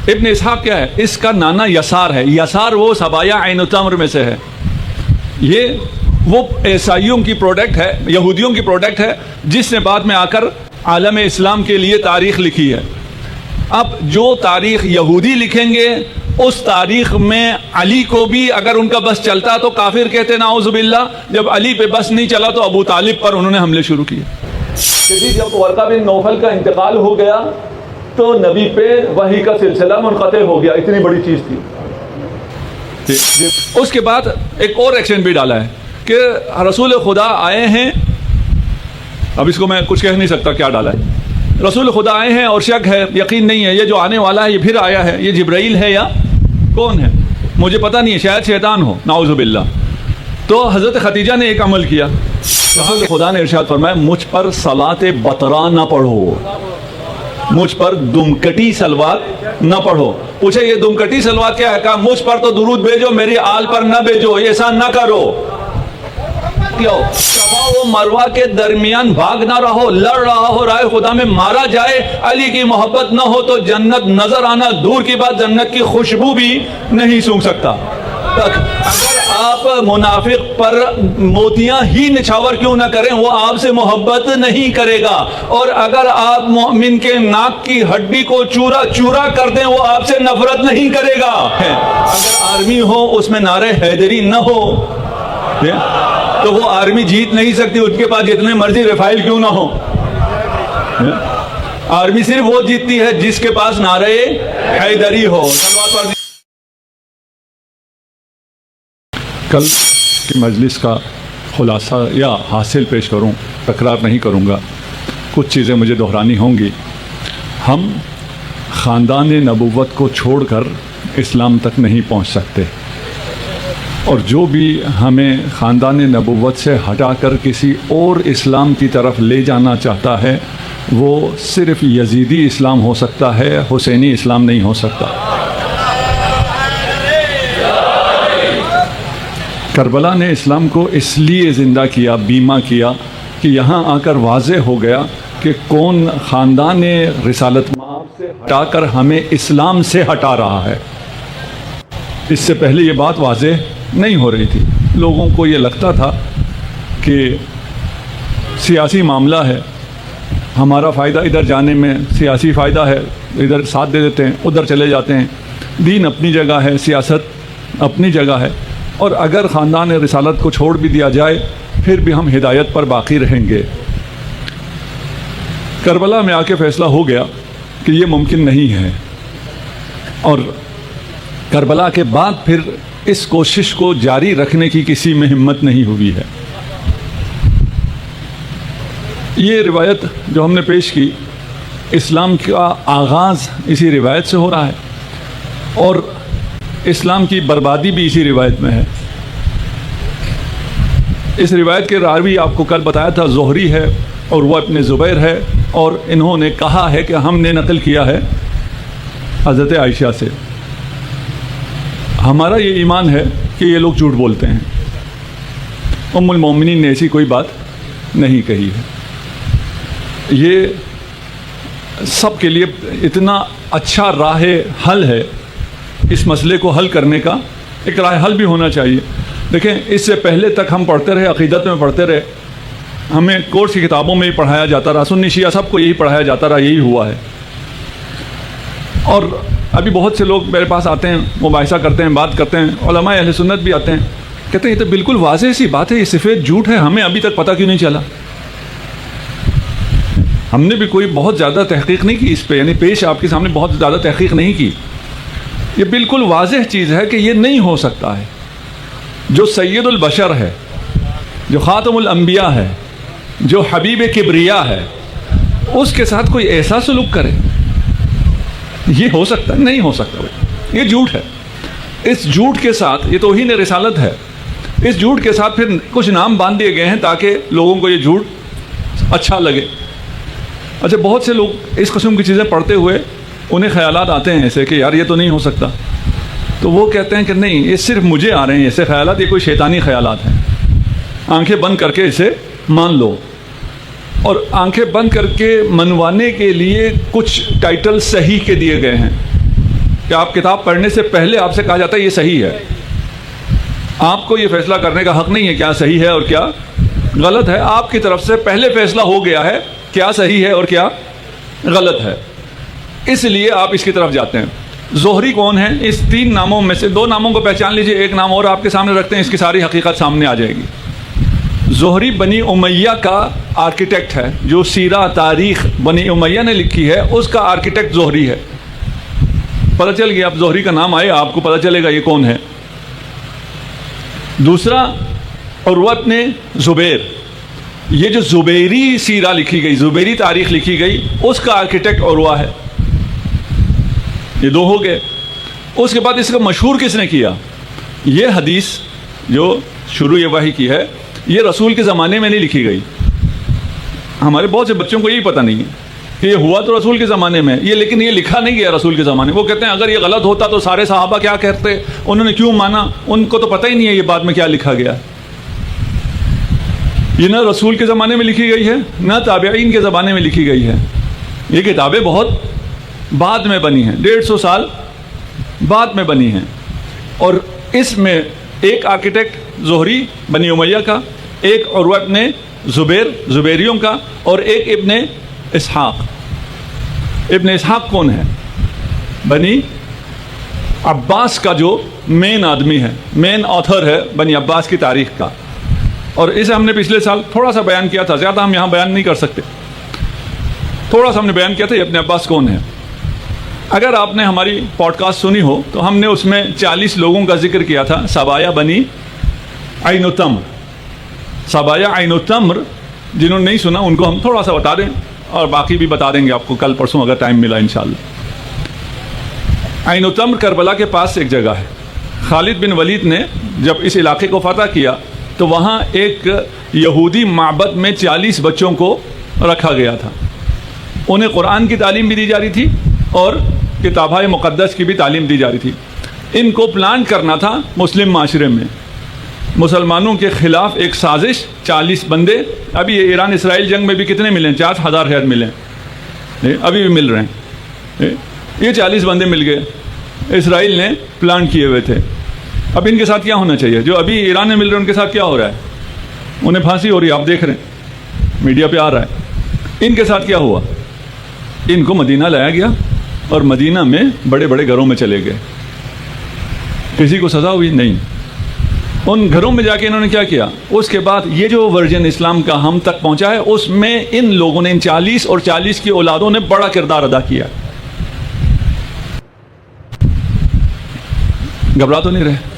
ابن اسحاق کیا ہے؟ اس کا نانا یسار ہے. یسار وہ سبایا عین التمر میں سے ہے. یہ وہ عیسائیوں کی پروڈکٹ ہے، یہودیوں کی پروڈکٹ ہے، جس نے بعد میں آ کر عالم اسلام کے لیے تاریخ لکھی ہے. اب جو تاریخ یہودی لکھیں گے اس تاریخ میں علی کو بھی اگر ان کا بس چلتا تو کافر کہتے نعوذ باللہ. جب علی پہ بس نہیں چلا تو ابو طالب پر انہوں نے حملے شروع کیے. جب ورقہ بن نوفل کا انتقال ہو گیا تو نبی پہ وحی کا سلسلہ منقطع ہو گیا. اتنی بڑی چیز تھی. اس کے بعد ایک اور ایکشن بھی ڈالا ہے کہ رسول خدا آئے ہیں. اب اس کو میں کچھ کہہ نہیں سکتا کیا ڈالا ہے. رسول خدا آئے ہیں اور شک ہے، یقین نہیں ہے، یہ جو آنے والا ہے یہ پھر آیا ہے، یہ جبرائیل ہے یا کون ہے مجھے پتہ نہیں ہے، شاید شیطان ہو نعوذ باللہ. تو حضرت خدیجہ نے ایک عمل کیا. رسول خدا نے ارشاد فرمایا مجھ پر صلاۃ بطرا نہ پڑھو، مجھ پر دمکٹی صلوات نہ پڑھو. پوچھے یہ دمکٹی صلوات کیا ہے؟ کہا مجھ پر تو درود بھیجو، میری آل پر نہ بھیجو، ایسا نہ کرو. صفا و مروہ کے درمیان بھاگ نہ رہو، لڑ رہا ہو رائے خدا میں مارا جائے، علی کی محبت نہ ہو تو جنت نظر آنا دور کی بات، جنت کی خوشبو بھی نہیں سونگھ سکتا. اگر آپ منافق پر موتیاں ہی نچھاور کیوں نہ کریں، وہ آپ سے محبت نہیں کرے گا. اور اگر آپ مومن کے ناک کی ہڈی کو چورا چورا کر دیں، وہ آپ سے نفرت نہیں کرے گا. اگر آرمی ہو اس میں نعرہ حیدری نہ ہو تو وہ آرمی جیت نہیں سکتی، اس کے پاس جتنے مرضی ریفائل کیوں نہ ہو. آرمی صرف وہ جیتتی ہے جس کے پاس نعرہ حیدری ہو. کل کی مجلس کا خلاصہ یا حاصل پیش کروں، تکرار نہیں کروں گا، کچھ چیزیں مجھے دہرانی ہوں گی. ہم خاندان نبوت کو چھوڑ کر اسلام تک نہیں پہنچ سکتے، اور جو بھی ہمیں خاندان نبوت سے ہٹا کر کسی اور اسلام کی طرف لے جانا چاہتا ہے وہ صرف یزیدی اسلام ہو سکتا ہے، حسینی اسلام نہیں ہو سکتا. کربلا نے اسلام کو اس لیے زندہ کیا، بیمہ کیا کہ یہاں آ کر واضح ہو گیا کہ کون خاندان رسالت مآب سے ہٹا کر ہمیں اسلام سے ہٹا رہا ہے. اس سے پہلے یہ بات واضح نہیں ہو رہی تھی. لوگوں کو یہ لگتا تھا کہ سیاسی معاملہ ہے، ہمارا فائدہ ادھر جانے میں، سیاسی فائدہ ہے ادھر ساتھ دے دیتے ہیں، ادھر چلے جاتے ہیں. دین اپنی جگہ ہے، سیاست اپنی جگہ ہے، اور اگر خاندان رسالت کو چھوڑ بھی دیا جائے پھر بھی ہم ہدایت پر باقی رہیں گے. کربلا میں آ کے فیصلہ ہو گیا کہ یہ ممکن نہیں ہے، اور کربلا کے بعد پھر اس کوشش کو جاری رکھنے کی کسی میں ہمت نہیں ہوئی ہے. یہ روایت جو ہم نے پیش کی، اسلام کا آغاز اسی روایت سے ہو رہا ہے، اور اسلام کی بربادی بھی اسی روایت میں ہے. اس روایت کے راوی آپ کو کل بتایا تھا زہری ہے، اور وہ ابن زبیر ہے، اور انہوں نے کہا ہے کہ ہم نے نقل کیا ہے حضرت عائشہ سے. ہمارا یہ ایمان ہے کہ یہ لوگ جھوٹ بولتے ہیں. ام المومنین نے ایسی کوئی بات نہیں کہی ہے. یہ سب کے لیے اتنا اچھا راہ حل ہے، اس مسئلے کو حل کرنے کا ایک راہ حل بھی ہونا چاہیے. دیکھیں اس سے پہلے تک ہم پڑھتے رہے، عقیدت میں پڑھتے رہے، ہمیں کورس کی کتابوں میں ہی پڑھایا جاتا رہا، سنی شیعہ سب کو یہی پڑھایا جاتا رہا، یہی ہوا ہے. اور ابھی بہت سے لوگ میرے پاس آتے ہیں، مباحثہ کرتے ہیں، بات کرتے ہیں، علماء اہل سنت بھی آتے ہیں، کہتے ہیں یہ تو بالکل واضح سی بات ہے، یہ سفید جھوٹ ہے، ہمیں ابھی تک پتہ کیوں نہیں چلا. ہم نے بھی کوئی بہت زیادہ تحقیق نہیں کی اس پہ، یعنی پیش آپ کے سامنے بہت زیادہ تحقیق نہیں کی. یہ بالکل واضح چیز ہے کہ یہ نہیں ہو سکتا ہے. جو سید البشر ہے، جو خاتم الانبیاء ہے، جو حبیب کبریا ہے، اس کے ساتھ کوئی ایسا سلوک کرے، یہ ہو سکتا ہے؟ نہیں ہو سکتا. یہ جھوٹ ہے. اس جھوٹ کے ساتھ، یہ توہین رسالت ہے، اس جھوٹ کے ساتھ پھر کچھ نام باندھ دیے گئے ہیں تاکہ لوگوں کو یہ جھوٹ اچھا لگے. اچھا، بہت سے لوگ اس قسم کی چیزیں پڑھتے ہوئے انہیں خیالات آتے ہیں ایسے کہ یار یہ تو نہیں ہو سکتا، تو وہ کہتے ہیں کہ نہیں، یہ صرف مجھے آ رہے ہیں ایسے خیالات، یہ کوئی شیطانی خیالات ہیں، آنکھیں بند کر کے اسے مان لو. اور آنکھیں بند کر کے منوانے کے لیے کچھ ٹائٹل صحیح کے دیے گئے ہیں. کہ آپ کتاب پڑھنے سے پہلے آپ سے کہا جاتا ہے یہ صحیح ہے. آپ کو یہ فیصلہ کرنے کا حق نہیں ہے کیا صحیح ہے اور کیا غلط ہے. آپ کی طرف سے پہلے فیصلہ ہو گیا ہے کیا صحیح ہے اور کیا غلط ہے, اس لیے آپ اس کی طرف جاتے ہیں. زہری کون ہے؟ اس 3 ناموں میں سے 2 ناموں کو پہچان لیجئے, ایک نام اور آپ کے سامنے رکھتے ہیں, اس کی ساری حقیقت سامنے آ جائے گی. زہری بنی امیہ کا آرکیٹیکٹ ہے. جو سیرہ تاریخ بنی امیہ نے لکھی ہے اس کا آرکیٹیکٹ زہری ہے. پتہ چل گیا, اب زہری کا نام آئے آپ کو پتہ چلے گا یہ کون ہے. دوسرا عروہ بن زبیر, یہ جو زبیری سیرہ لکھی گئی, زبیری تاریخ لکھی گئی, اس کا آرکیٹیکٹ عروہ ہے. یہ 2 ہو گئے. اس کے بعد اس کا مشہور کس نے کیا؟ یہ حدیث جو شروع وحی کی ہے یہ رسول کے زمانے میں نہیں لکھی گئی. ہمارے بہت سے بچوں کو یہی پتہ نہیں ہے کہ یہ ہوا تو رسول کے زمانے میں, لیکن یہ لکھا نہیں گیا رسول کے زمانے میں. وہ کہتے ہیں اگر یہ غلط ہوتا تو سارے صحابہ کیا کہتے, انہوں نے کیوں مانا, ان کو تو پتہ ہی نہیں ہے یہ بعد میں کیا لکھا گیا. یہ نہ رسول کے زمانے میں لکھی گئی ہے نہ تابعین کے زمانے میں لکھی گئی ہے. یہ کتابیں بہت بعد میں بنی ہیں, 150 سال بعد میں بنی ہیں. اور اس میں ایک آرکیٹیکٹ زہری بنی امیہ کا, ایک عروہ بن زبیر زبیریوں کا, اور ایک ابن اسحاق. ابن اسحاق کون ہے؟ بنی عباس کا جو مین آدمی ہے, مین آتھر ہے بنی عباس کی تاریخ کا. اور اسے ہم نے پچھلے سال تھوڑا سا بیان کیا تھا, زیادہ ہم یہاں بیان نہیں کر سکتے. تھوڑا سا ہم نے بیان کیا تھا یہ ابن عباس کون ہے. اگر آپ نے ہماری پوڈ کاسٹ سنی ہو تو ہم نے اس میں 40 لوگوں کا ذکر کیا تھا. سبایا بنی عین التمر, سبایا عین التمر, جنہوں نے نہیں سنا ان کو ہم تھوڑا سا بتا دیں, اور باقی بھی بتا دیں گے آپ کو کل پرسوں اگر ٹائم ملا انشاءاللہ. عین التمر کربلا کے پاس ایک جگہ ہے. خالد بن ولید نے جب اس علاقے کو فتح کیا تو وہاں ایک یہودی معبد میں 40 بچوں کو رکھا گیا تھا. انہیں قرآن کی تعلیم بھی دی جا رہی تھی اور کتابہ مقدس کی بھی تعلیم دی جا رہی تھی. ان کو پلان کرنا تھا مسلم معاشرے میں مسلمانوں کے خلاف ایک سازش. 40 بندے, ابھی یہ ایران اسرائیل جنگ میں بھی کتنے ملے ہیں؟ 4,000 شاید ملے ہیں, ابھی بھی مل رہے ہیں. یہ 40 بندے مل گئے, اسرائیل نے پلان کیے ہوئے تھے. اب ان کے ساتھ کیا ہونا چاہیے؟ جو ابھی ایران میں مل رہے ہیں ان کے ساتھ کیا ہو رہا ہے؟ انہیں پھانسی ہو رہی ہے, آپ دیکھ رہے ہیں میڈیا پہ آ رہا ہے. ان کے ساتھ کیا ہوا؟ ان کو مدینہ لایا گیا اور مدینہ میں بڑے بڑے گھروں میں چلے گئے. کسی کو سزا ہوئی نہیں. ان گھروں میں جا کے انہوں نے کیا کیا؟ اس کے بعد یہ جو ورژن اسلام کا ہم تک پہنچا ہے اس میں ان لوگوں نے, ان 40 اور 40 کی اولادوں نے بڑا کردار ادا کیا. گھبرا تو نہیں رہے؟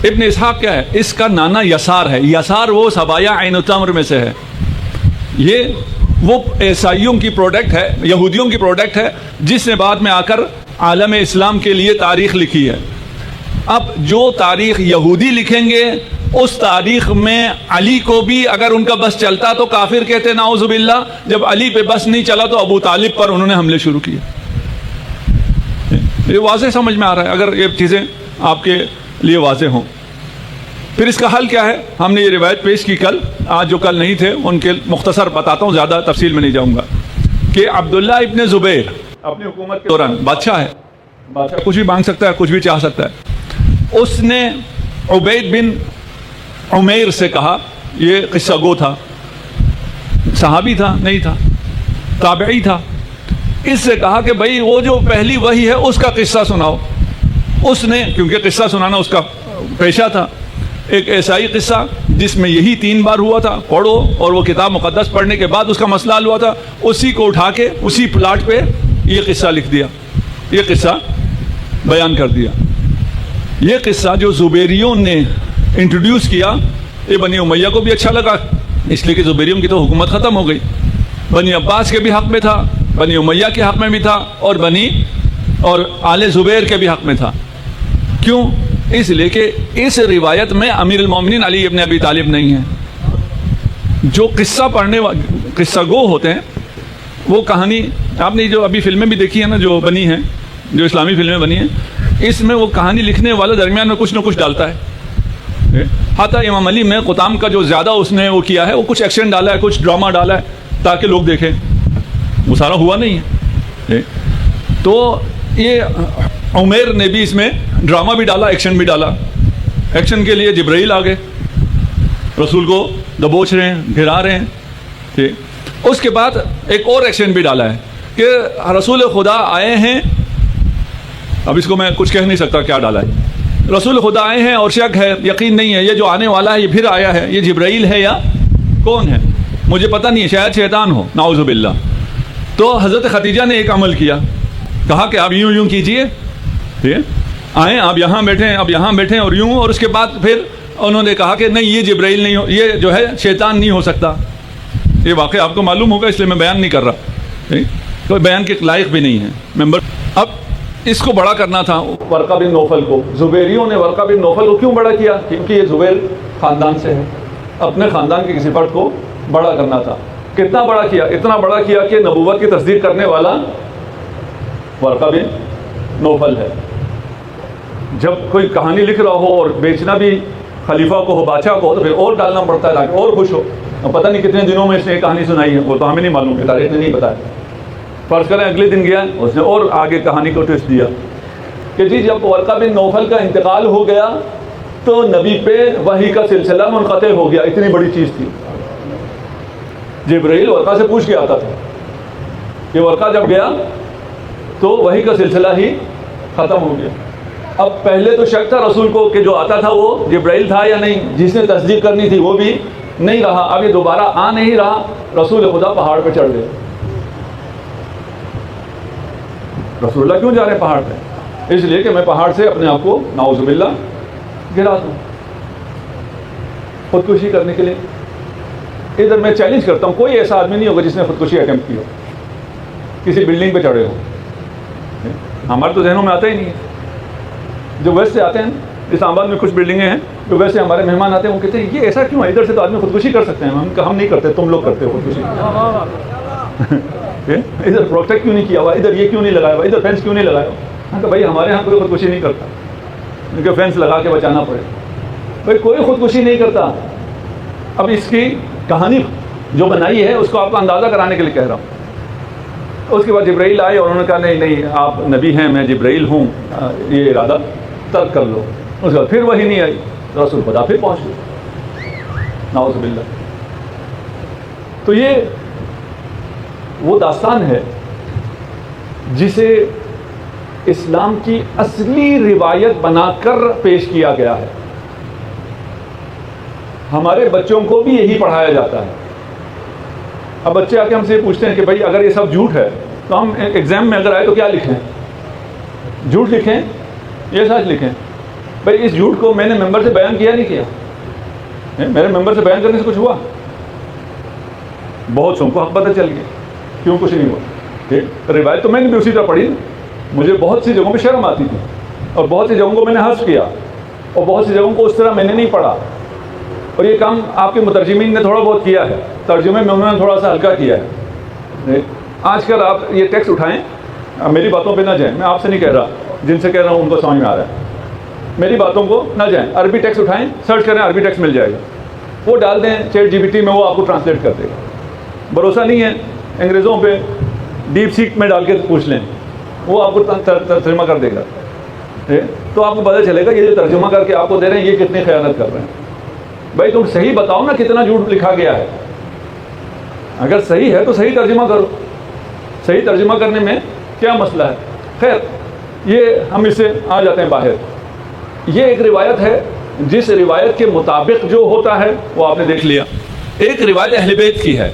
ابن اسحاق کیا ہے؟ اس کا نانا یسار ہے. یسار وہ سبایا عین التمر میں سے ہے. یہ وہ عیسائیوں کی پروڈکٹ ہے, یہودیوں کی پروڈکٹ ہے, جس نے بعد میں آ کر عالم اسلام کے لیے تاریخ لکھی ہے. اب جو تاریخ یہودی لکھیں گے اس تاریخ میں علی کو بھی اگر ان کا بس چلتا تو کافر کہتے نعوذ باللہ. جب علی پہ بس نہیں چلا تو ابو طالب پر انہوں نے حملے شروع کیے. یہ واضح سمجھ میں آ رہا ہے اگر یہ چیزیں آپ کے لیے واضح ہوں. پھر اس کا حل کیا ہے؟ ہم نے یہ روایت پیش کی کل, آج جو کل نہیں تھے ان کے مختصر بتاتا ہوں, زیادہ تفصیل میں نہیں جاؤں گا. کہ عبداللہ ابن زبیر اپنی حکومت کے دوران, بادشاہ ہے, بادشاہ کچھ بھی مانگ سکتا ہے, کچھ بھی چاہ سکتا ہے. اس نے عبید بن عمیر سے کہا, یہ قصہ گو تھا, صحابی تھا نہیں تھا, تابعی تھا. اس سے کہا کہ بھائی وہ جو پہلی وحی ہے اس کا قصہ سناؤ. اس نے, کیونکہ قصہ سنانا اس کا پیشہ تھا, ایک عیسائی قصہ جس میں یہی 3 بار ہوا تھا, پڑھو, اور وہ کتاب مقدس پڑھنے کے بعد اس کا مسئلہ حل ہوا تھا, اسی کو اٹھا کے اسی پلاٹ پہ یہ قصہ لکھ دیا, یہ قصہ بیان کر دیا. یہ قصہ جو زبیریوں نے انٹروڈیوس کیا, یہ بنی امیہ کو بھی اچھا لگا, اس لیے کہ زبیریوں کی تو حکومت ختم ہو گئی. بنی عباس کے بھی حق میں تھا, بنی امیہ کے حق میں بھی تھا, اور آل زبیر کے بھی حق میں تھا. کیوں؟ اس لیے کہ اس روایت میں امیر المومنین علی ابن ابی طالب نہیں ہے. جو قصہ پڑھنے قصہ گو ہوتے ہیں, وہ کہانی آپ نے جو ابھی فلمیں بھی دیکھی ہیں نا جو بنی ہیں, جو اسلامی فلمیں بنی ہیں, اس میں وہ کہانی لکھنے والا درمیان میں کچھ نہ کچھ ڈالتا ہے. حتیٰ امام علی میں قطام کا جو زیادہ اس نے وہ کیا ہے, وہ کچھ ایکشن ڈالا ہے, کچھ ڈرامہ ڈالا ہے تاکہ لوگ دیکھیں. وہ سارا ہوا نہیں ہے. تو یہ عمیر نے بھی اس میں ڈرامہ بھی ڈالا، ایکشن بھی ڈالا. ایکشن کے لیے جبرائیل آ گئے، رسول کو دبوچ رہے ہیں، گھرا رہے ہیں. ٹھیک. اس کے بعد ایک اور ایکشن بھی ڈالا ہے کہ رسول خدا آئے ہیں. اب اس کو میں کچھ کہہ نہیں سکتا کیا ڈالا ہے. رسول خدا آئے ہیں اور شک ہے، یقین نہیں ہے، یہ جو آنے والا ہے یہ پھر آیا ہے، یہ جبرائیل ہے یا کون ہے مجھے پتہ نہیں ہے، شاید شیطان ہو، نعوذ باللہ. تو حضرت خدیجہ نے ایک عمل کیا، کہا کہ آپ یوں کیجئے، ٹھیک ہے، آئیں آپ یہاں بیٹھیں، اب یہاں بیٹھیں اور یوں. اور اس کے بعد پھر انہوں نے کہا کہ نہیں یہ جبرائیل نہیں ہو، یہ جو ہے شیطان نہیں ہو سکتا. یہ واقعہ آپ کو معلوم ہوگا، اس لیے میں بیان نہیں کر رہا، کوئی بیان کے لائق بھی نہیں ہے ممبر. اب اس کو بڑا کرنا تھا ورقہ بن نوفل کو. زبیریوں نے ورقہ بن نوفل کو کیوں بڑا کیا؟ کیونکہ یہ زبیر خاندان سے ہے، اپنے خاندان کے کسی فرد کو بڑا کرنا تھا. کتنا بڑا کیا؟ اتنا بڑا کیا کہ نبوت کی تصدیق کرنے والا ورقہ بن نوفل ہے. جب کوئی کہانی لکھ رہا ہو اور بیچنا بھی خلیفہ کو ہو، بادشاہ کو ہو، تو پھر اور ڈالنا پڑتا ہے تاکہ اور خوش ہو. پتہ نہیں کتنے دنوں میں اس نے یہ کہانی سنائی ہے، وہ تو ہمیں نہیں معلوم، کہ تاریخ نے نہیں بتایا. فرض کریں اگلے دن گیا، اس نے اور آگے کہانی کو ٹویسٹ دیا کہ جی جب ورقہ بن نوفل کا انتقال ہو گیا تو نبی پہ وحی کا سلسلہ منقطع ہو گیا. اتنی بڑی چیز تھی. جبرائیل ورقہ سے پوچھ کے آتا تھا کہ ورقہ جب گیا تو وحی کا سلسلہ ہی ختم ہو گیا. اب پہلے تو شک تھا رسول کو کہ جو آتا تھا وہ جبرائیل تھا یا نہیں، جس نے تصدیق کرنی تھی وہ بھی نہیں رہا. اب یہ دوبارہ آ نہیں رہا. رسول خدا پہاڑ پہ چڑھ گئے. رسول اللہ کیوں جا رہے ہیں پہاڑ پہ؟ اس لیے کہ میں پہاڑ سے اپنے آپ کو نعوذ باللہ گرا دوں، خودکشی کرنے کے لیے. ادھر میں چیلنج کرتا ہوں، کوئی ایسا آدمی نہیں ہوگا جس نے خودکشی اٹیمپٹ کی ہو، کسی بلڈنگ پہ چڑھے ہو. ہمارے تو ذہنوں میں آتا ہی نہیں ہے. جو ویسٹ سے آتے ہیں، اسلام آباد میں کچھ بلڈنگیں ہیں، جو ویسے ہمارے مہمان آتے ہیں وہ کہتے ہیں یہ ایسا کیوں ہے، ادھر سے تو آدمی خودکشی کر سکتے ہیں. ہم نہیں کرتے، تم لوگ کرتے ہو خودکشی. ادھر پروٹیکٹ کیوں نہیں کیا ہوا، ادھر یہ کیوں نہیں لگایا ہوا، ادھر فینس کیوں نہیں لگایا ہوا؟ کہ بھائی ہمارے یہاں کوئی خودکشی نہیں کرتا، ان کے فینس لگا کے بچانا پڑے. بھائی کوئی خودکشی نہیں کرتا. اب اس کی کہانی جو بنائی ہے اس کو آپ کو اندازہ کرانے کے لیے کہہ رہا ہوں. اس کے بعد جبرائیل آئے اور انہوں نے کہا نہیں آپ نبی ہیں، میں جبرائیل ہوں، یہ ارادہ ترک کر لو. اس کے بعد پھر وہی نہیں آئی، رسول خدا پھر پہنچ گئے، نعوذ باللہ. تو یہ وہ داستان ہے جسے اسلام کی اصلی روایت بنا کر پیش کیا گیا ہے. ہمارے بچوں کو بھی یہی پڑھایا جاتا ہے. اب بچے آ کے ہم سے پوچھتے ہیں کہ بھائی اگر یہ سب جھوٹ ہے تو ہم ایگزام میں اگر آئے تو کیا لکھیں؟ جھوٹ لکھیں یہ سچ لکھیں؟ بھائی اس جھوٹ کو میں نے ممبر سے بیان کیا نہیں کیا؟ میرے ممبر سے بیان کرنے سے کچھ ہوا؟ بہت سو کو حق پتہ چل گیا، کیوں کچھ نہیں ہوا. روایت تو میں نے بھی اسی طرح پڑھی. مجھے بہت سی جگہوں پہ شرم آتی تھی اور بہت سی جگہوں کو میں نے حذف کیا اور بہت سی جگہوں کو اس طرح میں نے نہیں پڑھا. اور یہ کام آپ کے مترجمین نے تھوڑا بہت کیا ہے، ترجمے میں انہوں نے تھوڑا سا ہلکا کیا ہے. آج کل آپ یہ ٹیکسٹ اٹھائیں، میری باتوں پہ نہ جائیں، میں آپ سے نہیں کہہ رہا، جن سے کہہ رہا ہوں ان کو سمجھ میں آ رہا ہے. میری باتوں کو نہ جائیں، عربی ٹیکسٹ اٹھائیں، سرچ کریں، عربی ٹیکسٹ مل جائے گا. وہ ڈال دیں چیٹ جی پی ٹی میں، وہ آپ کو ٹرانسلیٹ کر دے گا. بھروسہ نہیں ہے انگریزوں پہ، ڈیپ سیک میں ڈال کے پوچھ لیں، وہ آپ کو ترجمہ کر دے گا. تو آپ کو پتہ چلے گا یہ جو ترجمہ کر کے آپ کو دے رہے ہیں یہ کتنی خیانت کر رہے ہیں. بھائی تم صحیح بتاؤ نا کتنا جھوٹ لکھا گیا ہے. اگر صحیح ہے تو صحیح ترجمہ کرو. صحیح ترجمہ کرنے میں کیا مسئلہ ہے؟ خیر یہ ہم اس سے آ جاتے ہیں باہر. یہ ایک روایت ہے جس روایت کے مطابق جو ہوتا ہے وہ آپ نے دیکھ لیا. ایک روایت اہل بیت کی ہے.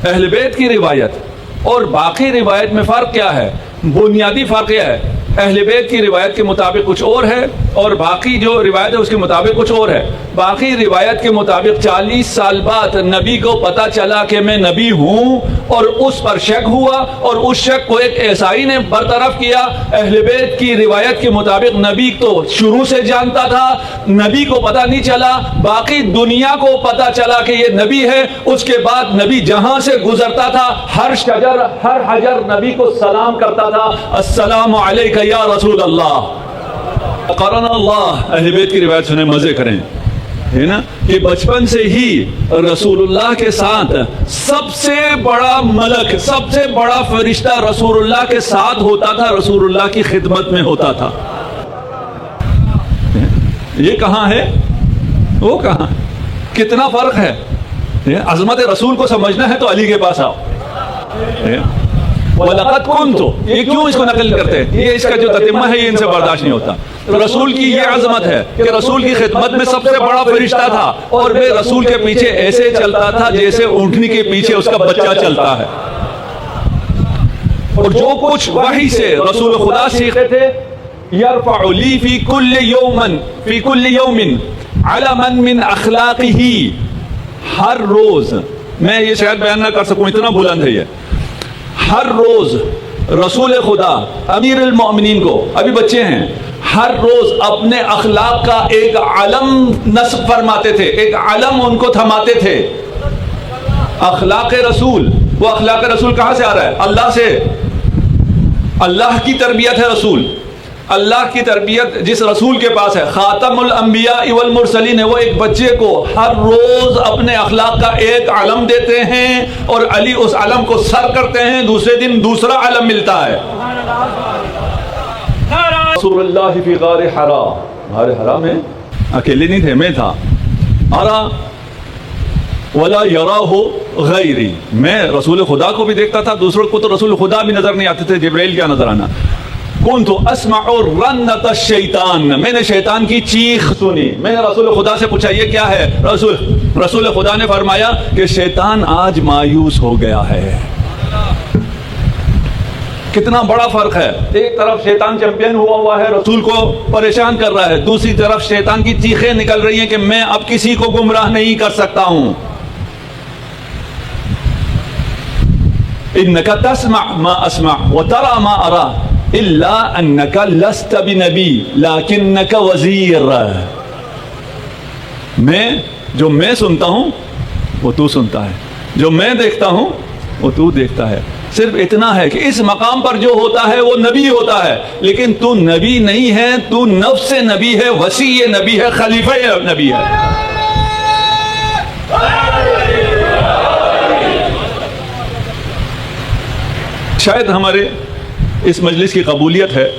اہل بیت کی روایت اور باقی روایت میں فرق کیا ہے؟ بنیادی فرق یہ ہے، اہل بیت کی روایت کے مطابق کچھ اور ہے اور باقی جو روایت ہے اس کے مطابق کچھ اور ہے. باقی روایت کے مطابق 40 سال بعد نبی کو پتہ چلا کہ میں نبی ہوں اور اس پر شک ہوا اور اس شک کو ایک عیسائی نے برطرف کیا. اہل بیت کی روایت کے مطابق نبی تو شروع سے جانتا تھا، نبی کو پتہ نہیں چلا، باقی دنیا کو پتہ چلا کہ یہ نبی ہے. اس کے بعد نبی جہاں سے گزرتا تھا ہر شجر ہر حجر نبی کو سلام کرتا تھا، السلام علیکہ یا رسول اللہ. قرآن اللہ. اہل بیت کی روایت سنیں، مزے کریں. ہے نا کہ بچپن سے ہی رسول اللہ کے ساتھ سب سے بڑا ملک، سب سے بڑا فرشتہ رسول اللہ کے ساتھ ہوتا تھا، رسول اللہ کی خدمت میں ہوتا تھا. یہ کہاں ہے؟ وہ کہاں؟ کتنا فرق ہے. عظمت رسول کو سمجھنا ہے تو علی کے پاس آؤ. وَلَقَدْ كُنْتُ، یہ کیوں اس کو نقل کرتے ہیں؟ یہ اس کا جو تتمہ ہے یہ ان سے برداشت نہیں ہوتا. رسول کی یہ عظمت ہے کہ رسول کی خدمت میں سب سے بڑا فرشتہ تھا اور میں رسول کے پیچھے ایسے چلتا تھا جیسے اونٹنی کے پیچھے اس کا بچہ چلتا ہے. اور جو کچھ وحی سے رسول خدا سیکھتے تھے، يَرْفَعُ لِي فِي كُلِّ يَوْمٍ عَلَمًا مِّنْ أَخْلَاقِهِ، ہر روز، میں یہ شاید بیان نہ کر سکوں اتنا بلند ہے یہ، ہر روز رسول خدا امیر المؤمنین کو، ابھی بچے ہیں، ہر روز اپنے اخلاق کا ایک علم نصب فرماتے تھے، ایک علم ان کو تھماتے تھے. اخلاق رسول، وہ اخلاق رسول کہاں سے آ رہا ہے؟ اللہ سے. اللہ کی تربیت ہے رسول، اللہ کی تربیت جس رسول کے پاس ہے، خاتم الانبیاء والمرسلین ہے، وہ ایک بچے کو ہر روز اپنے اخلاق کا ایک علم دیتے ہیں اور علی اس علم کو سر کرتے ہیں، دوسرے دن دوسرا علم ملتا ہے. رسول اللہ فی غار حرا، غار حرا میں اکیلے نہیں تھے، میں تھا. ارا ولا یراہ غیری، میں رسول خدا کو بھی دیکھتا تھا، دوسروں کو تو رسول خدا بھی نظر نہیں آتے تھے، جبرائیل کیا نظر آنا. کنت اسمع رنت الشیطان، میں نے شیطان کی چیخ سنی. میں نے رسول خدا سے پوچھا یہ کیا ہے؟ رسول خدا نے فرمایا کہ شیطان آج مایوس ہو گیا ہے. کتنا بڑا فرق ہے. ایک طرف شیطان چیمپئن ہوا ہے، رسول کو پریشان کر رہا ہے، دوسری طرف شیطان کی چیخیں نکل رہی ہیں کہ میں اب کسی کو گمراہ نہیں کر سکتا ہوں. انک تسمع ما اسمع وترى ما ارى الا انک لست بنبی لکنک وزیر. جو میں سنتا ہوں وہ تو سنتا ہے، جو میں دیکھتا ہوں وہ تو دیکھتا ہے. صرف اتنا ہے کہ اس مقام پر جو ہوتا ہے وہ نبی ہوتا ہے، لیکن تو نبی نہیں ہے، تو نفس نبی ہے، وسیع نبی ہے، خلیفہ نبی ہے. شاید ہمارے اس مجلس کی قبولیت ہے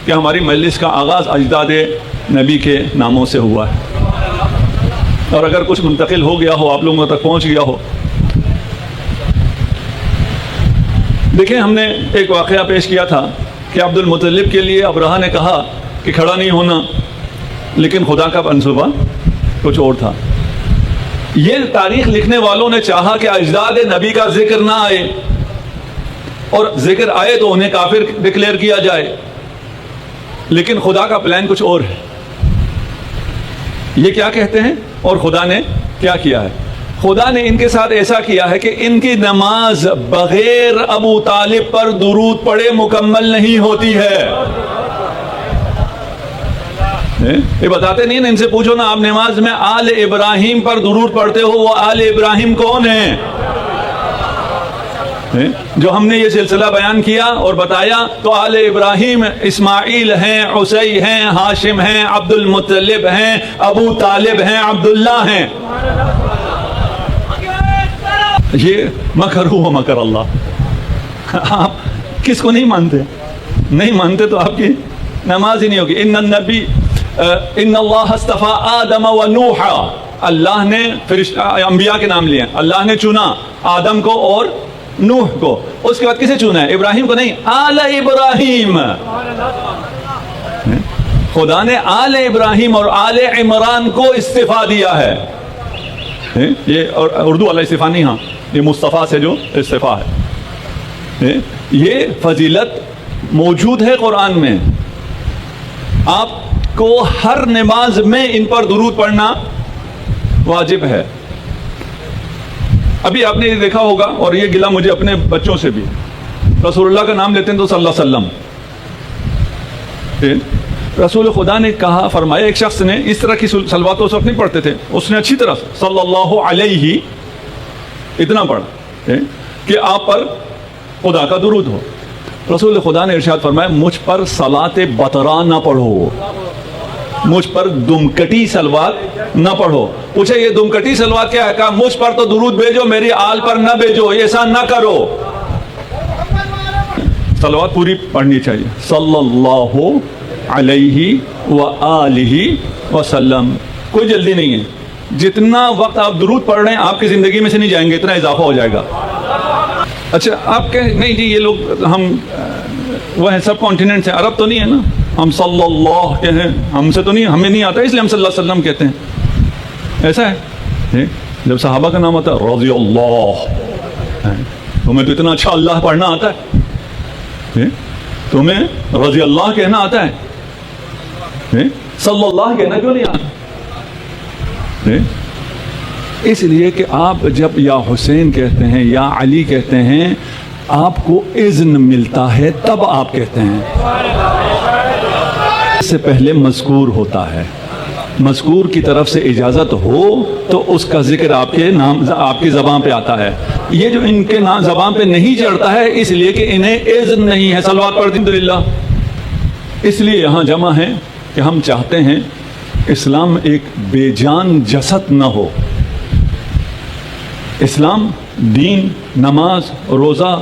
کہ ہماری مجلس کا آغاز اجداد نبی کے ناموں سے ہوا ہے، اور اگر کچھ منتقل ہو گیا ہو، آپ لوگوں تک پہنچ گیا ہو. دیکھیں، ہم نے ایک واقعہ پیش کیا تھا کہ عبد المطلب کے لیے ابرہہ نے کہا کہ کھڑا نہیں ہونا، لیکن خدا کا منصوبہ کچھ اور تھا. یہ تاریخ لکھنے والوں نے چاہا کہ اجداد نبی کا ذکر نہ آئے، اور ذکر آئے تو انہیں کافر ڈکلیئر کیا جائے، لیکن خدا کا پلان کچھ اور ہے. یہ کیا کہتے ہیں اور خدا نے کیا کیا ہے؟ خدا نے ان کے ساتھ ایسا کیا ہے کہ ان کی نماز بغیر ابو طالب پر درود پڑھے مکمل نہیں ہوتی ہے. یہ بتاتے نہیں نا، ان سے پوچھو نا، آپ نماز میں آل ابراہیم پر درود پڑھتے ہو، وہ آل ابراہیم کون ہیں؟ جو ہم نے یہ سلسلہ بیان کیا اور بتایا تو آل ابراہیم اسماعیل ہیں، عیسی ہیں، ہاشم ہیں، عبد المطلب ہیں، ابو طالب ہیں، عبداللہ ہیں. یہ مکر ہوا مکر اللہ. آپ کس کو نہیں مانتے؟ نہیں مانتے تو آپ کی نماز ہی نہیں ہوگی. ان اللہ اصطفیٰ آدم و نوح، اللہ نے انبیاء کے نام لیے، اللہ نے چنا آدم کو اور نوح کو. اس کے بعد کسے چنا ہے؟ ابراہیم کو نہیں، آل ابراہیم. خدا نے آل ابراہیم اور آل عمران کو استفا دیا ہے. یہ اردو والا استفا نہیں، ہاں یہ مصطفیٰ سے جو استفا ہے. یہ فضیلت موجود ہے قرآن میں. آپ کو ہر نماز میں ان پر درود پڑھنا واجب ہے. ابھی آپ نے یہ دیکھا ہوگا، اور یہ گلہ مجھے اپنے بچوں سے بھی، رسول اللہ کا نام لیتے ہیں تو صلی اللہ علیہ وسلم. رسول خدا نے کہا، فرمایا، ایک شخص نے اس طرح کی صلوات اس وقت نہیں پڑھتے تھے، اس نے اچھی طرح صلی اللہ علیہ اتنا پڑھا کہ آپ پر خدا کا درود ہو. رسول خدا نے ارشاد فرمایا، مجھ پر صلاۃ بطرا نہ پڑھو. مجھ پر دمکٹی صلوات نہ پڑھو. پوچھے یہ دمکٹی صلوات کیا ہے؟ کہا مجھ پر تو درود بھیجو، میری آل پر نہ بھیجو، ایسا نہ کرو. صلوات پوری پڑھنی چاہیے. صلی اللہ علیہ وآلہ وسلم. کوئی جلدی نہیں ہے. جتنا وقت آپ درود پڑھ رہے ہیں آپ کی زندگی میں سے نہیں جائیں گے، اتنا اضافہ ہو جائے گا. اچھا آپ کہیں نہیں جی یہ لوگ ہم وہ ہیں سب کانٹیننٹ سے، عرب تو نہیں ہے نا، ہم صلی اللہ کے ہیں، ہم سے تو نہیں، ہمیں نہیں آتا اس لیے ہم صلی اللہ علیہ وسلم کہتے ہیں. ایسا ہے جب صحابہ کا نام آتا ہے رضی اللہ، تمہیں تو اتنا اچھا اللہ پڑھنا آتا ہے، تمہیں رضی اللہ کہنا آتا ہے، صلی اللہ کہنا کیوں نہیں آتا؟ اس لیے کہ آپ جب یا حسین کہتے ہیں یا علی کہتے ہیں آپ کو اذن ملتا ہے تب آپ کہتے ہیں. اس سے پہلے مذکور ہوتا ہے، مذکور کی طرف سے اجازت ہو تو اس کا ذکر آپ کے نام آپ کی زبان پہ آتا ہے. یہ جو ان کے نام زبان پہ نہیں چڑھتا ہے اس لیے کہ انہیں اذن نہیں ہے. صلوات پڑھتے ہیں الحمدللہ. اس لیے یہاں جمع ہے کہ ہم چاہتے ہیں اسلام ایک بے جان جسد نہ ہو. اسلام دین، نماز، روزہ،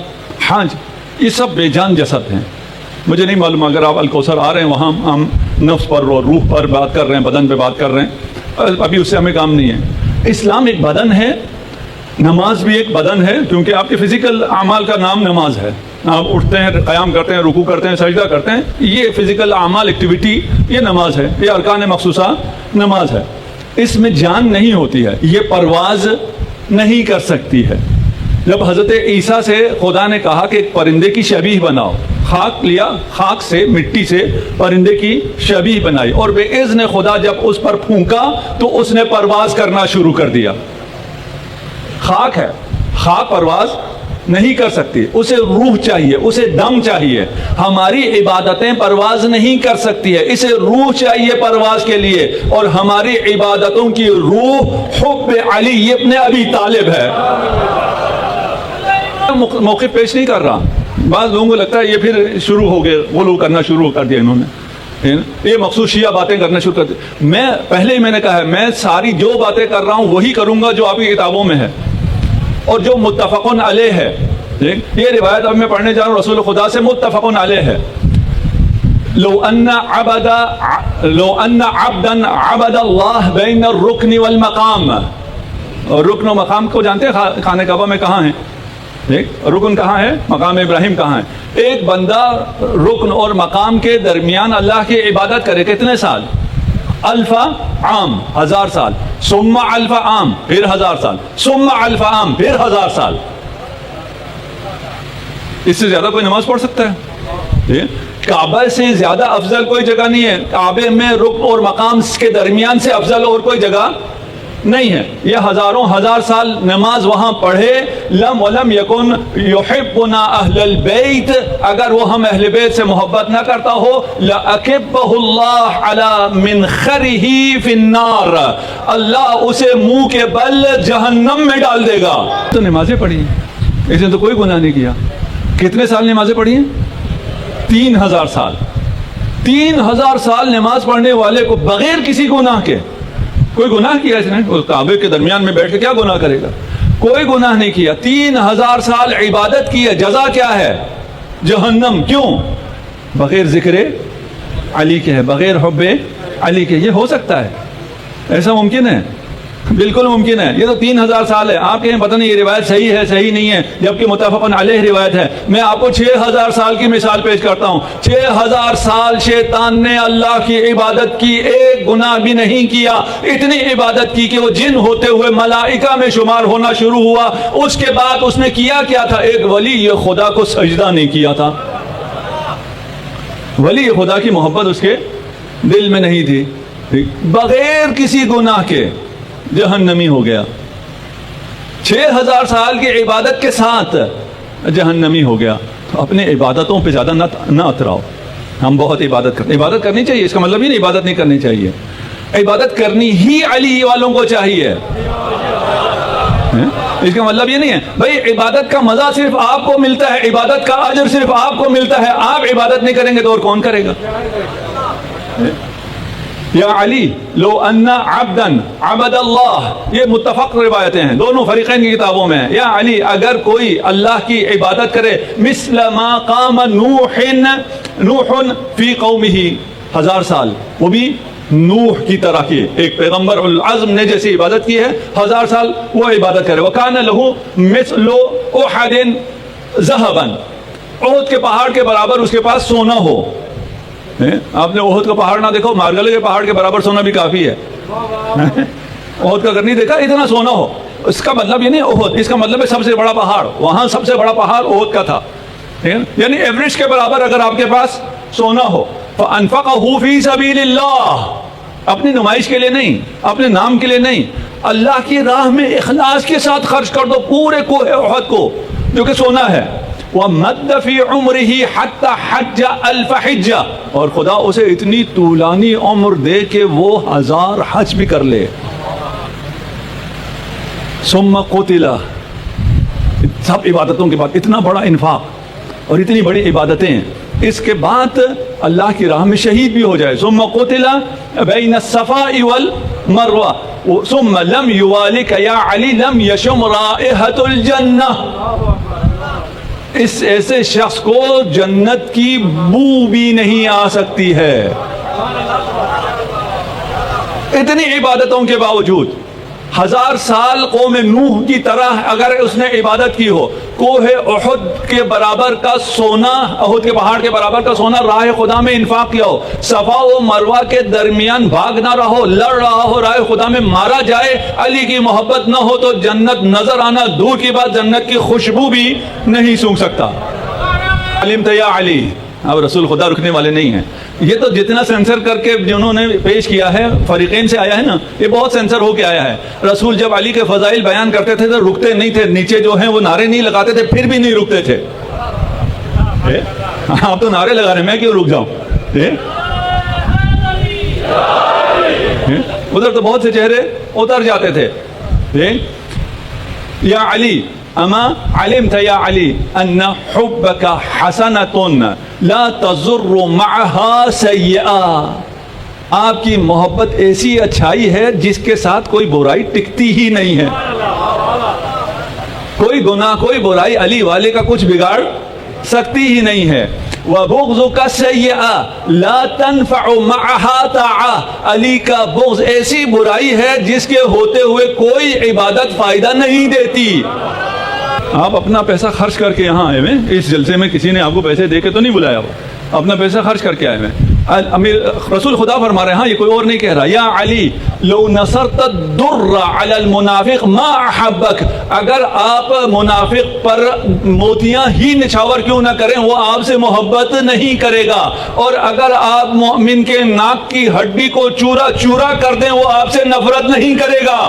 حج یہ سب بے جان جسد ہیں. مجھے نہیں معلوم اگر آپ الکوثر آ رہے ہیں وہاں ہم نفس پر اور روح پر بات کر رہے ہیں، بدن پہ بات کر رہے ہیں، ابھی اس سے ہمیں کام نہیں ہے. اسلام ایک بدن ہے، نماز بھی ایک بدن ہے کیونکہ آپ کے فزیکل اعمال کا نام نماز ہے. آپ اٹھتے ہیں، قیام کرتے ہیں، رکوع کرتے ہیں، سجدہ کرتے ہیں، یہ فزیکل اعمال ایکٹیویٹی یہ نماز ہے، یہ ارکان مخصوصہ نماز ہے. اس میں جان نہیں ہوتی ہے، یہ پرواز نہیں کر سکتی ہے. جب حضرت عیسیٰ سے خدا نے کہا کہ ایک پرندے کی شبیہ بناؤ، خاک لیا، خاک سے مٹی سے پرندے کی شبیہ بنائی اور بے اذن خدا جب اس پر پھونکا تو اس نے پرواز کرنا شروع کر دیا. خاک ہے، خاک پرواز نہیں کر سکتی، اسے روح چاہیے، اسے دم چاہیے. ہماری عبادتیں پرواز نہیں کر سکتی ہے، اسے روح چاہیے پرواز کے لیے. اور ہماری عبادتوں کی روح حب علی ابن ابی طالب ہے. موقف پیش نہیں کر رہا. بعض لوگوں کو لگتا ہے یہ پھر شروع ہو گئے، غلو کرنا شروع کر دیا انہوں نے، یہ مخصوص شیعہ باتیں کرنا شروع کر دی. میں پہلے ہی میں نے کہا ہے میں ساری جو باتیں کر رہا ہوں وہی کروں گا جو آپ کی کتابوں میں ہے اور جو متفقن علیہ ہے. یہ روایت اب میں پڑھنے جا رہا ہوں رسول خدا سے، متفقن علیہ ہے. لو ان عبدا عبد اللہ بین الرکن والمقام. رکن و مقام کو جانتے ہیں خانہ کعبہ میں کہاں ہیں؟ رکن کہاں ہے؟ مقام ابراہیم کہاں ہے؟ ایک بندہ رکن اور مقام کے درمیان اللہ کی عبادت کرے کتنے سال؟ الف عام، 1000 سال. ثم الف عام، پھر 1000 سال. ثم الف عام، پھر 1000 سال. اس سے زیادہ کوئی نماز پڑھ سکتا ہے؟ کعبہ سے زیادہ افضل کوئی جگہ نہیں ہے. کعبے میں رکن اور مقام کے درمیان سے افضل اور کوئی جگہ نہیں ہے. یہ ہزاروں ہزار سال نماز وہاں پڑھے. لم ولم یکن یحبنا اہل البیت، اگر وہ ہم اہل بیت سے محبت نہ کرتا ہو لأکبہ اللہ علی منخرہ فی النار، اللہ اسے منہ کے بل جہنم میں ڈال دے گا. تو نمازیں پڑھی ہیں، اس نے تو کوئی گناہ نہیں کیا. کتنے سال نمازیں پڑھی ہیں؟ 3000 سال. 3000 سال نماز پڑھنے والے کو بغیر کسی گناہ کے، کوئی گناہ کیا اس نے؟ کعبے کے درمیان میں بیٹھ کے کیا گناہ کرے گا؟ کوئی گناہ نہیں کیا. 3000 سال عبادت کی ہے، جزا کیا ہے؟ جہنم. کیوں؟ بغیر ذکر علی کے ہے، بغیر حب علی کے. یہ ہو سکتا ہے؟ ایسا ممکن ہے؟ بالکل ممکن ہے. یہ تو 3000 سال ہے. آپ کہیں پتہ نہیں یہ روایت صحیح ہے صحیح نہیں ہے، جبکہ متفقن علیہ روایت ہے. میں آپ کو 6000 سال کی مثال پیش کرتا ہوں. 6000 سال شیطان نے اللہ کی عبادت کی، ایک گناہ بھی نہیں کیا. اتنی عبادت کی کہ وہ جن ہوتے ہوئے ملائکہ میں شمار ہونا شروع ہوا. اس کے بعد اس نے کیا کیا تھا؟ ایک ولی خدا کو سجدہ نہیں کیا تھا. ولی خدا کی محبت اس کے دل میں نہیں تھی. بغیر کسی گناہ کے جہنمی ہو گیا. 6000 سال کی عبادت کے ساتھ جہنمی ہو گیا. تو اپنے عبادتوں پہ زیادہ نہ اتراؤ. ہم بہت عبادت کرتے ہیں، عبادت کرنی چاہیے، اس کا مطلب یہ نہیں عبادت نہیں کرنی چاہیے. عبادت کرنی ہی علی والوں کو چاہیے. اس کا مطلب یہ نہیں ہے بھائی عبادت کا مزہ صرف آپ کو ملتا ہے، عبادت کا اجر صرف آپ کو ملتا ہے، آپ عبادت نہیں کریں گے تو اور کون کرے گا؟ یا علی لو ان عبدا عبد اللہ، یہ متفق روایتیں ہیں دونوں فریقین کی کتابوں میں. یا علی اگر کوئی اللہ کی عبادت کرے مثل ما قام نوح فی قومہ، 1000 سال وہ بھی نوح کی طرح کی، ایک پیغمبر العظم نے جیسی عبادت کی ہے 1000 سال وہ عبادت کرے. وکان لہ مثل احد ذهبا، احد کے پہاڑ کے برابر اس کے پاس سونا ہو. آپ نے احد کا پہاڑ نہ دیکھو، مارگلے کے پہاڑ کے برابر سونا بھی کافی ہے. احد کا اگر نہیں دیکھا اتنا سونا ہو، اس کا مطلب یہ نہیں احد، اس کا مطلب ہے سب سے بڑا پہاڑ، وہاں سب سے بڑا پہاڑ احد کا تھا. یعنی ایوریج کے برابر اگر آپ کے پاس سونا ہو، فانفقہ فی سبیل اللہ، اپنی نمائش کے لیے نہیں، اپنے نام کے لیے نہیں، اللہ کی راہ میں اخلاص کے ساتھ خرچ کر دو پورے کوہ احد کو جو کہ سونا ہے. وَمَدَّ فِي عُمْرِهِ حَتَّى حَجَّ أَلْفَ حِجَّةٍ، اور خدا اسے اتنی طولانی عمر دے کہ وہ 1000 حج بھی کر لے. ثُمَّ قُتِلَ، سب عبادتوں کے بعد اتنا بڑا انفاق اور اتنی بڑی عبادتیں، اس کے بعد اللہ کی راہ میں شہید بھی ہو جائے. ثُمَّ قُتِلَ بَيْنَ الصَّفَاءِ وَالْمَرْوَةِ ثُمَّ لَمْ يُوَالِكَ يَا عَلِي لَمْ يَشُمْ رَائِحَةُ الْجَنَّةِ، اس ایسے شخص کو جنت کی بو بھی نہیں آ سکتی ہے. اتنی عبادتوں کے باوجود 1000 سال قوم نوح کی طرح اگر اس نے عبادت کی ہو، کوہ احد کے برابر کا سونا، احد کے پہاڑ کے برابر کا سونا راہ خدا میں انفاق کیا ہو، صفا و مروہ کے درمیان بھاگ نہ رہو، لڑ رہا ہو، راہ خدا میں مارا جائے، علی کی محبت نہ ہو تو جنت نظر آنا دور کی بات جنت کی خوشبو بھی نہیں سونگھ سکتا. علمت یا علی، اب رسول خدا رکنے والے نہیں ہیں. یہ تو جتنا سینسر کر کے جنہوں نے پیش کیا ہے فریقین سے آیا ہے نا، یہ بہت سینسر ہو کے آیا ہے. رسول جب علی کے فضائل بیان کرتے تھے تو رکتے نہیں تھے، نیچے جو ہیں وہ نعرے نہیں لگاتے تھے، پھر بھی نہیں رکتے تھے. آپ تو نعرے لگا رہے ہیں، میں کیوں رک جاؤں؟ ادھر تو بہت سے چہرے اتر جاتے تھے. یا علی اما علمت یا علی ان حبک حسنۃ لا تضر معها سیئہ، آپ کی محبت ایسی اچھائی ہے جس کے ساتھ کوئی برائی ٹکتی ہی نہیں ہے. کوئی گناہ کوئی برائی علی والے کا کچھ بگاڑ سکتی ہی نہیں ہے. وَبُغْضُكَ سَيِّئَةٌ لَا تَنْفَعُ مَعَهَا طَاعَةٌ، علی کا بغض ایسی برائی ہے جس کے ہوتے ہوئے کوئی عبادت فائدہ نہیں دیتی. آپ اپنا پیسہ خرچ کر کے یہاں آئے ہوئے، اس جلسے میں کسی نے آپ کو پیسے دے کے تو نہیں بلایا، ہو اپنا پیسہ خرچ کر کے آئے ہوئے. امیر رسول خدا فرما رہے ہیں، ہاں یہ کوئی اور نہیں کہہ رہا. یا علی لو نصرت الدر علی المنافق ما احبک، اگر آپ منافق پر موتیاں ہی نچھاور کیوں نہ کریں وہ آپ سے محبت نہیں کرے گا، اور اگر آپ مومن کے ناک کی ہڈی کو چورا چورا کر دیں وہ آپ سے نفرت نہیں کرے گا.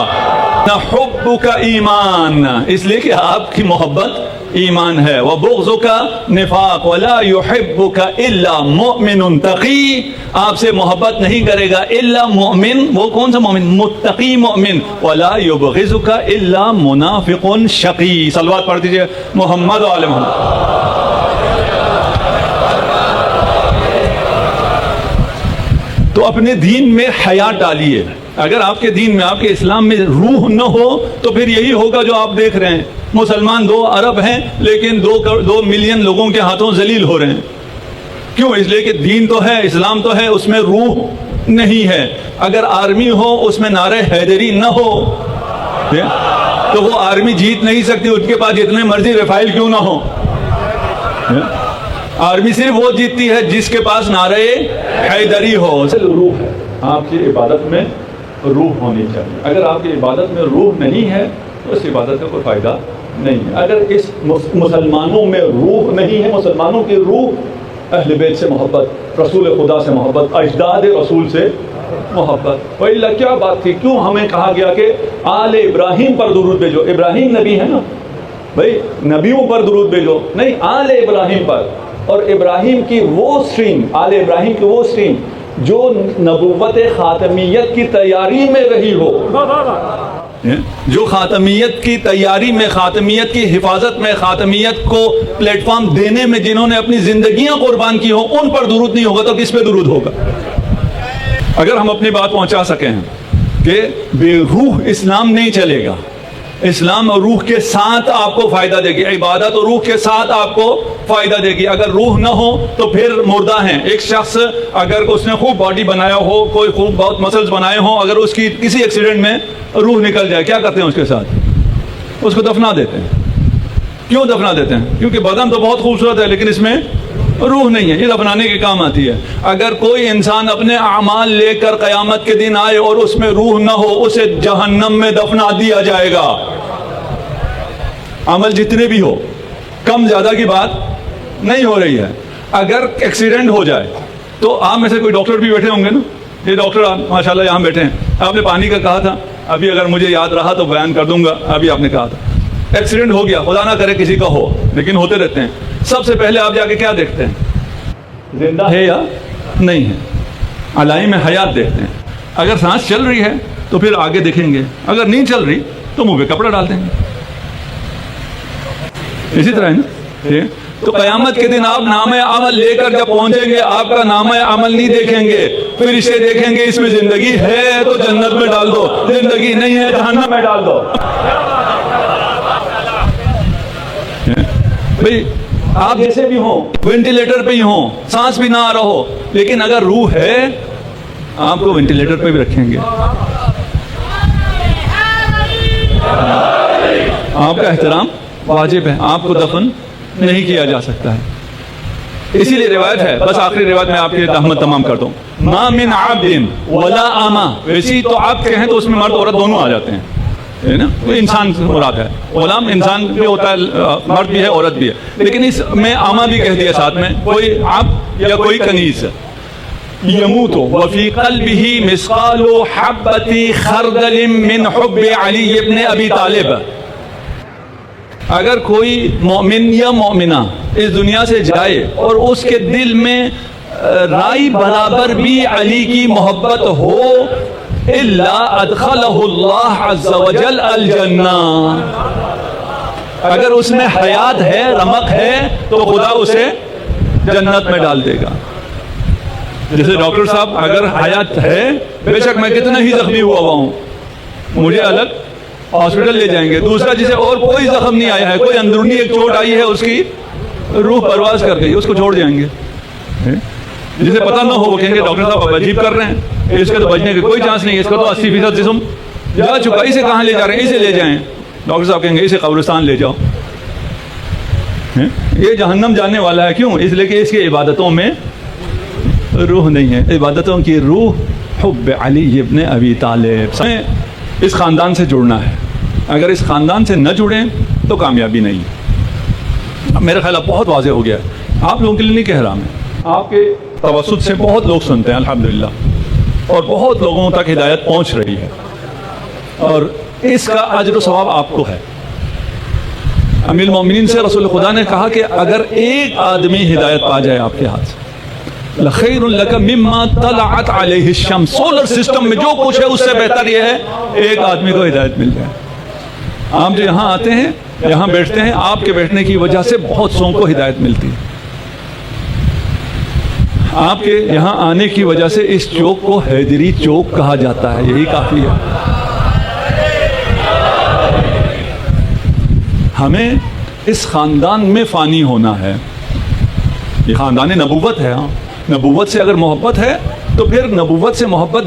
نحبک ایمان، اس لیے کہ آپ کی محبت ایمان ہے. وَبُغْضُكَ نِفَاقٌ وَلَا يُحِبُّكَ إِلَّا مُؤْمِنٌ تَقِيٌّ، آپ سے محبت نہیں کرے گا الا مومن، وہ کون سا مومن؟ متقی مومن. وَلَا يُبْغِضُكَ إِلَّا مُنَافِقٌ شَقِيٌّ. صلوات پڑھ دیجئے محمد و آل محمد. تو اپنے دین میں حیا ڈالیے. اگر آپ کے دین میں، آپ کے اسلام میں روح نہ ہو تو پھر یہی ہوگا جو آپ دیکھ رہے ہیں. مسلمان 2 ارب ہیں لیکن 2 ملین لوگوں کے ہاتھوں ذلیل ہو رہے ہیں. کیوں؟ اس لیے کہ دین تو ہے، اسلام تو ہے، اس میں روح نہیں ہے. اگر آرمی ہو اس میں نعرہ حیدری نہ ہو تو وہ آرمی جیت نہیں سکتی، ان کے پاس جتنے مرضی رفائل کیوں نہ ہو. آرمی صرف وہ جیتتی ہے جس کے پاس نعرہ حیدری ہو. روح ہے آپ کی عبادت میں، روح ہونی چاہیے. اگر آپ کی عبادت میں روح نہیں ہے تو اس عبادت کا کوئی فائدہ نہیں ہے. اگر اس مسلمانوں میں روح نہیں ہے، مسلمانوں کی روح اہل بیت سے محبت، رسول خدا سے محبت، اجداد رسول سے محبت. وَإِلَّا کیا بات تھی؟ کیوں ہمیں کہا گیا کہ آل ابراہیم پر درود بھیجو؟ ابراہیم نبی ہے نا بھائی، نبیوں پر درود بھیجو نہیں، آل ابراہیم پر. اور ابراہیم کی وہ سٹریم، آل ابراہیم کی وہ سٹریم جو نبوت خاتمیت کی تیاری میں رہی ہو، جو خاتمیت کی تیاری میں، خاتمیت کی حفاظت میں، خاتمیت کو پلیٹ فارم دینے میں جنہوں نے اپنی زندگیاں قربان کی ہوں، ان پر درود نہیں ہوگا تو کس پہ درود ہوگا؟ اگر ہم اپنی بات پہنچا سکیں ہیں کہ بے روح اسلام نہیں چلے گا، اسلام اور روح کے ساتھ آپ کو فائدہ دے گی، عبادت اور روح کے ساتھ آپ کو فائدہ دے گی، اگر روح نہ ہو تو پھر مردہ ہیں۔ ایک شخص اگر اس نے خوب باڈی بنایا ہو، کوئی خوب بہت مسلز بنائے ہوں، اگر اس کی کسی ایکسیڈنٹ میں روح نکل جائے، کیا کرتے ہیں اس کے ساتھ؟ اس کو دفنا دیتے ہیں۔ کیوں دفنا دیتے ہیں؟ کیونکہ بدن تو بہت خوبصورت ہے لیکن اس میں روح نہیں ہے، یہ دفنانے کے کام آتی ہے۔ اگر کوئی انسان اپنے اعمال لے کر قیامت کے دن آئے اور اس میں روح نہ ہو، اسے جہنم میں دفنا دیا جائے گا۔ عمل جتنے بھی ہو، کم زیادہ کی بات نہیں ہو رہی ہے۔ اگر ایکسیڈنٹ ہو جائے تو آپ میں سے کوئی ڈاکٹر بھی بیٹھے ہوں گے نا، یہ ڈاکٹر ماشاءاللہ یہاں بیٹھے ہیں، آپ نے پانی کا کہا تھا، ابھی اگر مجھے یاد رہا تو بیان کر دوں گا۔ ابھی آپ نے کہا تھا ایکسیڈنٹ ہو گیا، خدا نہ کرے کسی کا ہو، لیکن ہوتے رہتے ہیں۔ سب سے پہلے آپ جا کے کیا دیکھتے ہیں؟ زندہ ہے یا نہیں ہے، علائم حیات دیکھتے ہیں۔ اگر سانس چل رہی ہے تو پھر آگے دیکھیں گے، اگر نہیں چل رہی تو منہ پہ کپڑا ڈال دیں گے۔ اسی طرح ہے نا۔ تو قیامت کے دن آپ نامہ عمل لے کر جب پہنچیں گے، آپ کا نامہ عمل نہیں دیکھیں گے، پھر اسے دیکھیں گے، اس میں زندگی ہے تو جنت میں ڈال دو، زندگی نہیں ہے جہنم میں ڈال دو۔ بھئی آپ جیسے بھی ہوں، وینٹیلیٹر پہ ہی ہوں، سانس بھی نہ آ رہا ہو، لیکن اگر روح ہے آپ کو وینٹیلیٹر پہ بھی رکھیں گے۔ آپ کا احترام واجب ہے، آپ کو دفن نہیں کیا جا سکتا ہے۔ اسی لیے روایت ہے، بس آخری روایت میں آپ کی تہمت تمام کر دوں، ما من عبد ولا اما، ویسی تو آپ کہیں تو اس میں مرد عورت دونوں آ جاتے ہیں، ہے نا، کوئی انسان سے مراد ہے، غلام انسان بھی ہوتا ہے، مرد بھی ہے عورت بھی ہے، لیکن اس میں اما بھی کہہ دیا ساتھ میں، کوئی عبد یا کوئی کنیز، یموت وفی قلبہ مثقال حبۃ خردل من حب علی ابن ابی طالب۔ اگر کوئی مومن یا مومنہ اس دنیا سے جائے اور اس کے دل میں رائی برابر بھی علی کی محبت ہو، الا ادخلہ اللہ عز وجل الجنہ، اگر اس میں حیات ہے، رمق ہے، تو خدا اسے جنت میں ڈال دے گا۔ جیسے ڈاکٹر صاحب اگر حیات ہے، بے شک میں کتنا ہی زخمی ہوا ہوں، مجھے الگ ہاسپٹل لے جائیں گے۔ دوسرا جسے اور کوئی زخم نہیں آیا ہے، کوئی اندرونی ایک چوٹ آئی ہے، اس کی روح پرواز کر گئی، اس کو چھوڑ جائیں گے۔ جسے پتہ نہ ہو وہ کہیں گے ڈاکٹر صاحب عجیب کر رہے ہیں، اس کے تو بچنے کی کوئی چانس نہیں ہے، اس کا تو 80% جسم جا چکا، اسے کہاں لے جا رہے ہیں؟ اسے لے جائیں۔ ڈاکٹر صاحب کہیں گے اسے قبرستان لے جاؤ، یہ جہنم جانے والا ہے۔ کیوں؟ اس لیے کہ اس کی عبادتوں میں روح نہیں ہے، عبادتوں کی روح حب علی ابن ابی طالب۔ اس خاندان سے جڑنا ہے، اگر اس خاندان سے نہ جڑیں تو کامیابی نہیں۔ میرا خیال اب بہت واضح ہو گیا ہے، آپ لوگوں کے لیے نہیں کہہ رہا میں، آپ کے توسط سے بہت لوگ سنتے ہیں الحمدللہ، اور بہت لوگوں تک ہدایت پہنچ رہی ہے، اور اس کا اجر و ثواب آپ کو ہے۔ امیر المومنین سے رسول خدا نے کہا کہ اگر ایک آدمی ہدایت پا جائے آپ کے ہاتھ سے، لخیر لک مما طلعت علیہ الشمس، سولر سسٹم میں جو کچھ ہے اس سے بہتر یہ ہے ایک آدمی کو ہدایت مل جائے۔ آپ جو یہاں آتے ہیں، یہاں بیٹھتے ہیں، آپ کے بیٹھنے کی وجہ سے بہت سو کو ہدایت ملتی ہے۔ آپ کے یہاں آنے کی وجہ سے اس چوک کو حیدری چوک کہا جاتا ہے، یہی کافی ہے۔ ہمیں اس خاندان میں فانی ہونا ہے، یہ خاندان نبوت ہے۔ ہاں، نبوت سے اگر محبت ہے تو پھر نبوت سے محبت،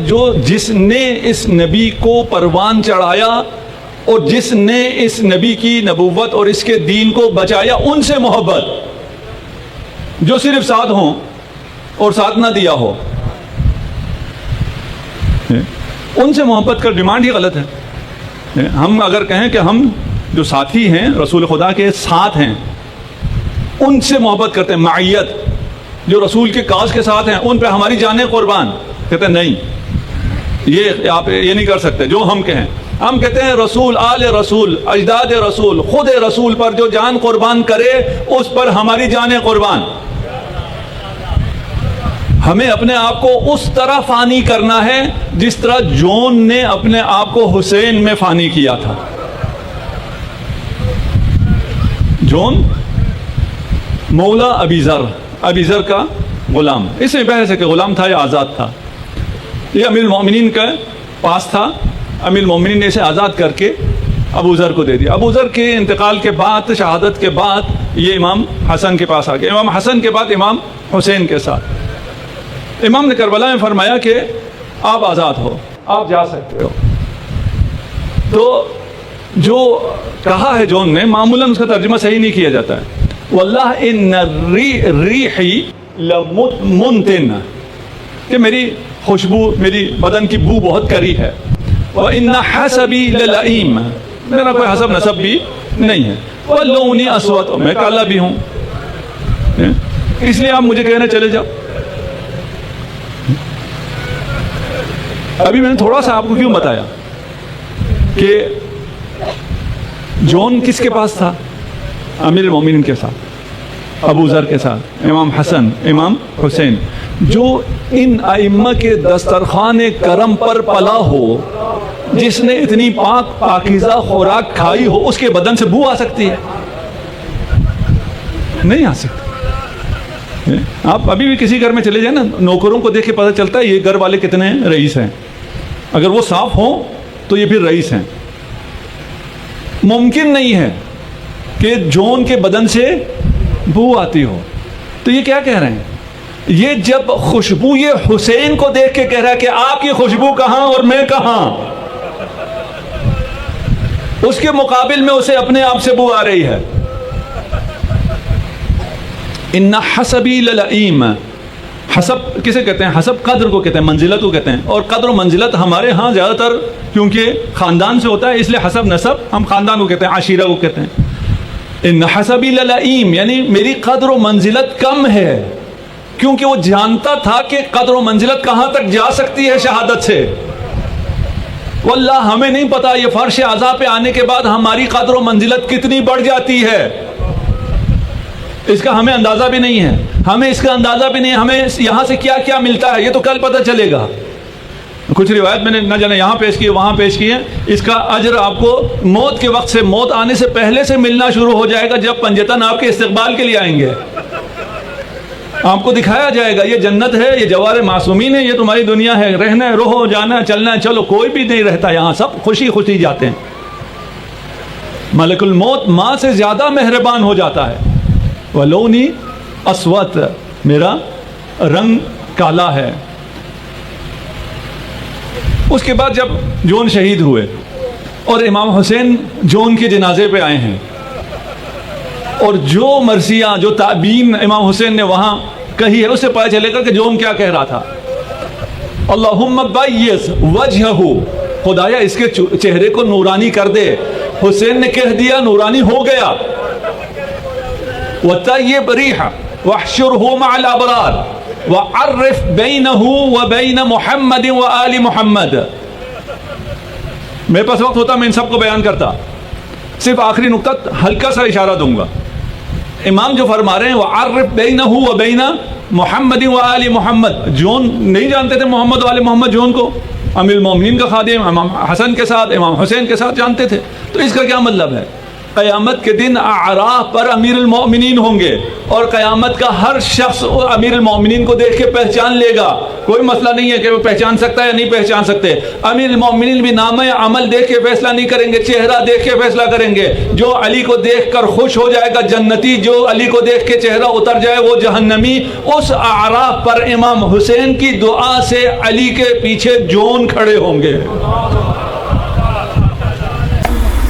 جس نے اس نبی کو پروان چڑھایا اور جس نے اس نبی کی نبوت اور اس کے دین کو بچایا، ان سے محبت۔ جو صرف ساتھ ہوں اور ساتھ نہ دیا ہو، ان سے محبت کا ڈیمانڈ ہی غلط ہے۔ ہم اگر کہیں کہ ہم جو ساتھی ہیں، رسول خدا کے ساتھ ہیں، ان سے محبت کرتے ہیں، معیت، جو رسول کے کاز کے ساتھ ہیں، ان پہ ہماری جانیں قربان، کہتے ہیں نہیں، یہ آپ یہ نہیں کر سکتے جو ہم کہیں۔ ہم کہتے ہیں رسول، آل رسول، اجداد رسول، خود رسول پر جو جان قربان کرے اس پر ہماری جانیں قربان۔ ہمیں اپنے آپ کو اس طرح فانی کرنا ہے جس طرح جون نے اپنے آپ کو حسین میں فانی کیا تھا۔ جون مولا ابی ذر کا غلام، اس میں بحث ہے کہ غلام تھا یا آزاد تھا، یہ امیر المومنین کا پاس تھا. امیر المومنین نے اسے آزاد کر کے ابو ذر کو دے دیا. ابو ذر کے انتقال کے بعد, شہادت کے بعد, یہ امام حسن کے پاس آ گیا. امام حسن کے بعد امام حسین کے ساتھ. امام نے کربلا میں فرمایا کہ آپ آزاد ہو, آپ جا سکتے ہو. تو جو کہا ہے جون نے, معمولاً اس کا ترجمہ صحیح نہیں کیا جاتا ہے. واللہ ان ریحی لمنتن, کہ میری خوشبو, میری بدن کی بو بہت کری ہے. وَإِنَّ حَسَبِي لَلَئِيمَ, میرا کوئی حسب نسب بھی نہیں ہے. وَلَّوْنِي أَسْوَدُ, میں کالا بھی ہوں, اس لیے آپ مجھے کہنے چلے جاؤ. ابھی میں نے تھوڑا سا آپ کو کیوں بتایا کہ جون کس کے پاس تھا؟ امیر المومنین کے ساتھ, ابو ذر کے ساتھ, امام حسن, امام حسین. جو ان ائمہ کے دسترخوان کرم پر پلا ہو, جس نے اتنی پاک پاکیزہ خوراک کھائی ہو, اس کے بدن سے بو آ سکتی ہے؟ نہیں آ سکتی. آپ ابھی بھی کسی گھر میں چلے جائیں نا, نوکروں کو دیکھ کے پتہ چلتا ہے یہ گھر والے کتنے رئیس ہیں. اگر وہ صاف ہوں تو یہ پھر رئیس ہیں. ممکن نہیں ہے کہ جون کے بدن سے بو آتی ہو. تو یہ کیا کہہ رہے ہیں؟ یہ جب خوشبو یہ حسین کو دیکھ کے کہہ رہا ہے کہ آپ کی خوشبو کہاں اور میں کہاں, اس کے مقابل میں اسے اپنے آپ سے بو آ رہی ہے. ان حسبی للئیم, حسب کسے کہتے ہیں؟ حسب قدر کو کہتے ہیں, منزلت کو کہتے ہیں. اور قدر و منزلت ہمارے ہاں زیادہ تر کیونکہ خاندان سے ہوتا ہے, اس لیے حسب نسب ہم خاندان کو کہتے ہیں, عشیرہ کو کہتے ہیں. ان حسبی للئیم یعنی میری قدر و منزلت کم ہے, کیونکہ وہ جانتا تھا کہ قدر و منزلت کہاں تک جا سکتی ہے شہادت سے. واللہ ہمیں نہیں پتا یہ فرش اعضاء پہ آنے کے بعد ہماری قدر و منزلت کتنی بڑھ جاتی ہے, اس کا ہمیں اندازہ بھی نہیں ہے. ہمیں اس کا اندازہ بھی نہیں, ہمیں یہاں سے کیا کیا ملتا ہے یہ تو کل پتہ چلے گا. کچھ روایت میں نے نہ جانے یہاں پیش کی وہاں پیش کی ہے, اس کا اجر آپ کو موت کے وقت سے, موت آنے سے پہلے سے ملنا شروع ہو جائے گا, جب پنجتن آپ کے استقبال کے لیے آئیں گے. آپ کو دکھایا جائے گا یہ جنت ہے, یہ جوار معصومین ہے, یہ تمہاری دنیا ہے, رہنا ہے, رہو, جانا ہے, چلنا ہے, چلو. کوئی بھی نہیں رہتا یہاں, سب خوشی خوشی جاتے ہیں. ملک الموت ماں سے زیادہ مہربان ہو جاتا ہے. ولونی اسود, میرا رنگ کالا ہے. اس کے بعد جب جون شہید ہوئے اور امام حسین جون کے جنازے پہ آئے ہیں, اور جو مرثیہ, جو تعبین امام حسین نے وہاں کہی ہے, اس سے پتہ چلے گا کہ جون کیا کہہ رہا تھا. اللہم بیض وجہہ, خدایا اس کے چہرے کو نورانی کر دے. حسین نے کہہ دیا, نورانی ہو گیا. وطیب ریحہ واحشرہ مع الابرار وعرف بینہ وبین محمد وآل محمد. میرے پاس وقت ہوتا میں ان سب کو بیان کرتا, صرف آخری نقطہ ہلکا سا اشارہ دوں گا. امام جو فرما رہے ہیں وعرف بینہ وبین محمد وآل محمد, جون نہیں جانتے تھے محمد وآل محمد جون کو, امیر المومنین کا خادم امام حسن کے ساتھ, امام حسین کے ساتھ جانتے تھے. تو اس کا کیا مطلب ہے؟ قیامت کے دن اعراف پر امیر المومنین ہوں گے, اور قیامت کا ہر شخص امیر المومنین کو دیکھ کے پہچان لے گا. کوئی مسئلہ نہیں ہے کہ وہ پہچان سکتا ہے یا نہیں پہچان سکتے. امیر المومنین بھی نامہ عمل دیکھ کے فیصلہ نہیں کریں گے, چہرہ دیکھ کے فیصلہ کریں گے. جو علی کو دیکھ کر خوش ہو جائے گا جنتی, جو علی کو دیکھ کے چہرہ اتر جائے وہ جہنمی. اس اعراف پر امام حسین کی دعا سے علی کے پیچھے جون کھڑے ہوں گے.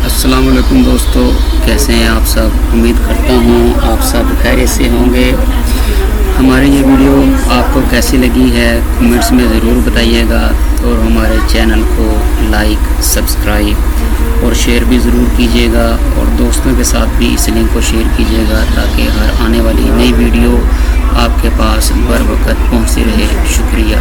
السلام علیکم دوستو, کیسے ہیں آپ سب؟ امید کرتا ہوں آپ سب خیریت سے ہوں گے. ہماری یہ ویڈیو آپ کو کیسی لگی ہے کمنٹس میں ضرور بتائیے گا, اور ہمارے چینل کو لائک, سبسکرائب اور شیئر بھی ضرور کیجیے گا, اور دوستوں کے ساتھ بھی اس لنک کو شیئر کیجیے گا تاکہ ہر آنے والی نئی ویڈیو آپ کے پاس بر وقت پہنچتی رہے. شکریہ.